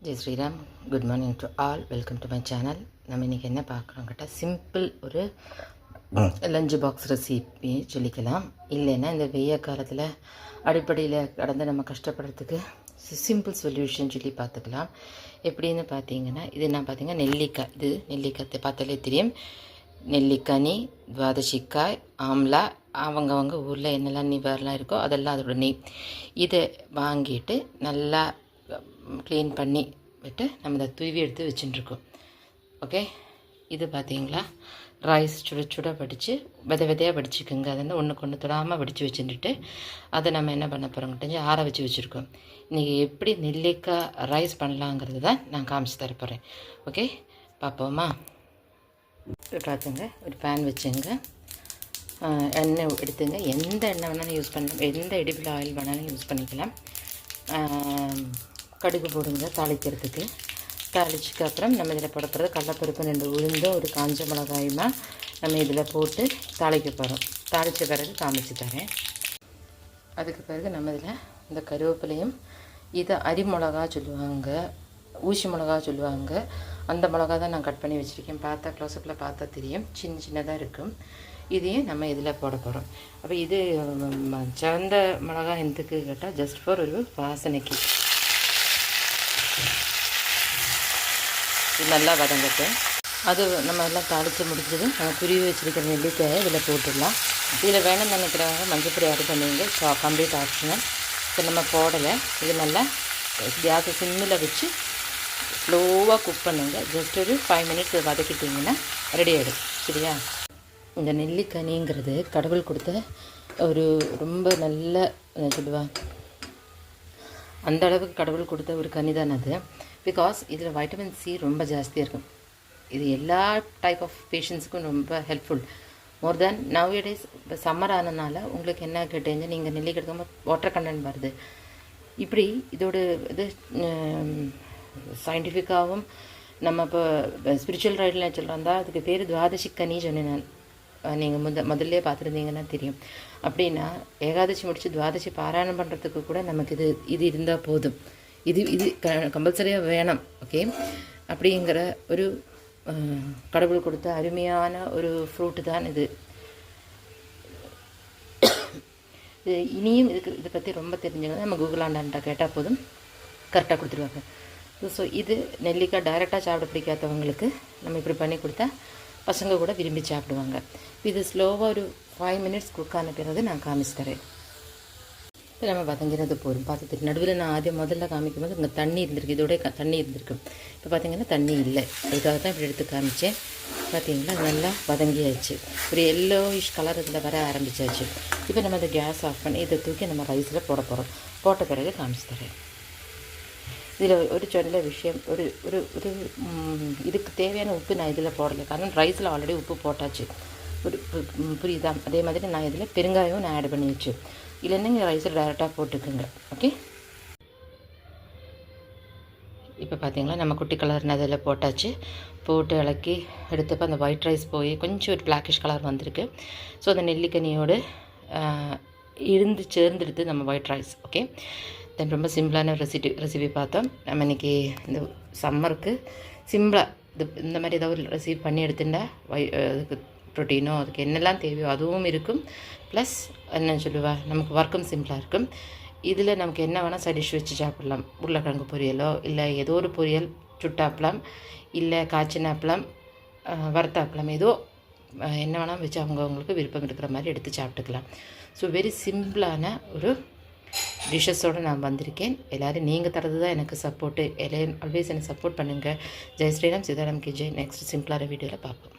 Jai Shriram. Good morning to all. Welcome to my channel. நம்ம இன்றைக்கி என்ன பார்க்குறோம் கேட்டால் சிம்பிள் ஒரு லஞ்ச் பாக்ஸ் ரெசிபி சொல்லிக்கலாம். இல்லைன்னா இந்த வெய்ய காலத்தில் அடிப்படையில் கடந்து நம்ம கஷ்டப்படுறதுக்கு சிம்பிள் சொல்யூஷன் சொல்லி பார்த்துக்கலாம். எப்படின்னு பார்த்தீங்கன்னா, இது நான் பார்த்தீங்கன்னா நெல்லிக்காய். இது நெல்லிக்காய் பார்த்தாலே தெரியும். நெல்லிக்கனி, துவாதசிக்காய், ஆம்லா, அவங்கவங்க ஊரில் என்னெல்லாம் நிவாரெலாம் இருக்கோ அதெல்லாம் அதோட நெய். இதை வாங்கிட்டு நல்லா க்ளீன் பண்ணி விட்டு நம்ம இதை தூவி எடுத்து வச்சுட்டுருக்கோம். ஓகே, இது பார்த்தீங்களா, ரைஸ் சுட வடித்து விதையாக வடிச்சுக்கோங்க. அதை வந்து ஒன்றுக்கு ஒன்று தொடாமல் வடித்து வச்சுட்டு அதை நம்ம என்ன பண்ண போகிறோங்கிட்ட ஆற வச்சு வச்சுருக்கோம். இன்றைக்கி எப்படி நெல்லிக்காய் ரைஸ் பண்ணலாங்கிறது தான் நான் காமிச்சு தரப்போகிறேன். ஓகே, பார்ப்போமா? பார்த்துங்க, ஒரு பேன் வச்சுங்க, எண்ணெய் எடுத்துங்க. எந்த எண்ணெய் வேணாலும் யூஸ் பண்ணலாம், எந்த எடிபிள் ஆயில் வேணாலும் யூஸ் பண்ணிக்கலாம். கடுகு போடுங்க தாளிக்கிறதுக்கு. தாளிச்சுக்கு அப்புறம் நம்ம இதில் போட போகிறது கடலைப்பருப்பு, 2 உளுந்தும், ஒரு காஞ்ச மிளகாயுமா நம்ம இதில் போட்டு தாளிக்க போகிறோம். தாளித்த பிறகு காமிச்சு தரேன். அதுக்கு பிறகு நம்ம இதில் இந்த கருவேப்பிலையும், இதை அரி மிளகா சொல்லுவாங்க, ஊசி மிளகா சொல்லுவாங்க, அந்த மிளகா தான் நான் கட் பண்ணி வச்சுருக்கேன். பார்த்தா க்ளோஸ்அப்பில் பார்த்தா தெரியும், சின்னதாக இருக்கும். இதையும் நம்ம இதில் போட போகிறோம். அப்போ இது சிவந்த மிளகா எதுக்கு கேட்டால் ஜஸ்ட் ஃபார் ஒரு வாசனைக்கு. இது நல்லா வதங்கட்டும். அது நம்ம எல்லாம் தாளித்து முடிஞ்சது நம்ம துருவி வச்சுருக்கிற நெல்லிக்காயை இதில் போட்டுடலாம். இதில் வேணும்னு நினைக்கிறவங்க மஞ்சப்பொடி ஆட் பண்ணுவீங்க, கம்ப்ளீட் ஆப்ஷனல். இப்போ நம்ம போடலை. இது நல்லா கேஸை சிம்மில் வச்சு ஸ்லோவாக குக் பண்ணுங்க. ஜஸ்ட் ஒரு 5 மினிட்ஸ் வதக்கிட்டிங்கன்னா ரெடி ஆகிடும். சரியா? இந்த நெல்லிக்கனிங்கிறது கடவுள் கொடுத்த ஒரு ரொம்ப நல்ல சொல்லுவாள், அந்த அளவுக்கு கடவுள் கொடுத்த ஒரு கனி தான் அது. பிகாஸ் இதில் வைட்டமின் சி ரொம்ப ஜாஸ்தியாக இருக்கும். இது எல்லா டைப் ஆஃப் பேஷண்ட்ஸுக்கும் ரொம்ப ஹெல்ப்ஃபுல். மோர் தேன் நவ் டேஸ். இப்போ சம்மர் ஆனதுனால உங்களுக்கு என்ன கேட்டீங்க, நீங்கள் நெல்லிக்காய் எடுக்கும்போது வாட்டர் கண்டென்ட் வருது. இப்படி இதோட இது சயின்டிஃபிக்காகவும் நம்ம இப்போ ஸ்பிரிச்சுவல் ரைடில் சொல்கிறதா அதுக்கு பேர் துவாதசிக்கனி சொன்னேன் நான். நீங்கள் முதல்ல பார்த்துருந்தீங்கன்னா தெரியும். அப்படின்னா ஏகாதசி முடித்து துவாதசி பாராயணம் பண்ணுறதுக்கு கூட நமக்கு இது இருந்தால் போதும். இது கம்பல்சரியாக வேணும். ஓகே, அப்படிங்கிற ஒரு கடவுள் கொடுத்த அருமையான ஒரு ஃப்ரூட்டு தான் இது. இனியும் இதை பற்றி ரொம்ப தெரிஞ்சுக்கணும். நம்ம கூகுள் ஆண்டான்ட்ட கேட்டால் போதும், கரெக்டாக கொடுத்துருவாங்க. ஸோ இது நெல்லிக்காய் டைரெக்டாக சாப்பிட பிடிக்காதவங்களுக்கு நம்ம இப்படி பண்ணி கொடுத்தா பசங்க கூட விரும்பி சாப்பிடுவாங்க. இது ஸ்லோவாக ஒரு 5 மினிட்ஸ் குக் ஆன பிறகு நான் காமிச்சு தரேன். இப்போ நம்ம வதங்கிறது போதும். பார்த்துட்டு நடுவில் நான் முதல்ல காமிக்கும் போது இங்கே தண்ணி இருந்திருக்கு, இதோட தண்ணி இருந்திருக்கும். இப்போ பார்த்திங்கன்னா தண்ணி இல்லை, அதுக்காக தான் இப்படி எடுத்து காமிச்சேன். பார்த்திங்கன்னா அது நல்லா வதங்கியாச்சு, ஒரு எல்லோயிஷ் கலர் இதில் வர ஆரம்பித்தாச்சு. இப்போ நம்ம இந்த கேஸ் ஆஃப் பண்ணி இதை தூக்கி நம்ம ரைஸில் போட போகிறோம். போட்ட பிறகு காமிச்சு தரேன். இதில் ஒரு சொல்ல விஷயம், ஒரு ஒரு ஒரு இதுக்கு தேவையான உப்பு நான் இதில் போடலை, காரணம் ரைஸில் ஆல்ரெடி உப்பு போட்டாச்சு. ஒரு புரியுதா? அதே மாதிரி நான் இதில் பெருங்காயம் நான் ஆட் பண்ணி வச்சு, இல்லைன்னா நீங்கள் ரைஸில் டைரெக்டாக போட்டுக்குங்க. ஓகே, இப்போ பார்த்தீங்களா நம்ம குட்டி கலர் அதில் போட்டாச்சு. போட்டு இலக்கி எடுத்தப்போ அந்த ஒயிட் ரைஸ் போய் கொஞ்சம் ஒரு பிளாக்கிஷ் கலர் வந்திருக்கு. ஸோ அந்த நெல்லிக்கனியோடு சேர்ந்துடுது நம்ம ஒயிட் ரைஸ். ஓகே, தென் ரொம்ப சிம்பிளான ரெசிபி பார்த்தோம். நம்ம இன்றைக்கி இந்த சம்மருக்கு சிம்பிளாக இந்த மாதிரி ஏதாவது ஒரு ரெசிபி பண்ணி எடுத்துட்டா அதுக்கு ப்ரோட்டீனோ அதுக்கு என்னெல்லாம் தேவையோ அதுவும் இருக்கும். ப்ளஸ் என்ன சொல்லுவா, நமக்கு ஒர்க்கும் சிம்பிளாக இருக்கும். இதில் நமக்கு என்ன வேணால் சைட் டிஷ் வச்சு சாப்பிட்லாம். உருளைக்கிழங்கு பொரியலோ, இல்லை ஏதோ ஒரு பொரியல், சுட்டாப்பளம், இல்லை காய்ச்சின அப்பளம், வறுத்தாப்பளம், ஏதோ என்ன வேணால் வச்சு அவங்களுக்கு விருப்பம் இருக்கிற மாதிரி எடுத்து சாப்பிட்டுக்கலாம். ஸோ வெரி சிம்பிளான ஒரு டிஷ்ஷஸோடு நான் வந்திருக்கேன். எல்லோரும் நீங்கள் தரது தான் எனக்கு சப்போர்ட்டு. எல்லோரும் ஆல்வேஸ் எனக்கு சப்போர்ட் பண்ணுங்கள். ஜெய் ஸ்ரீராம், சீதாராம் கி ஜெய். நெக்ஸ்ட் சிம்பிளான வீடியோவில் பார்ப்போம்.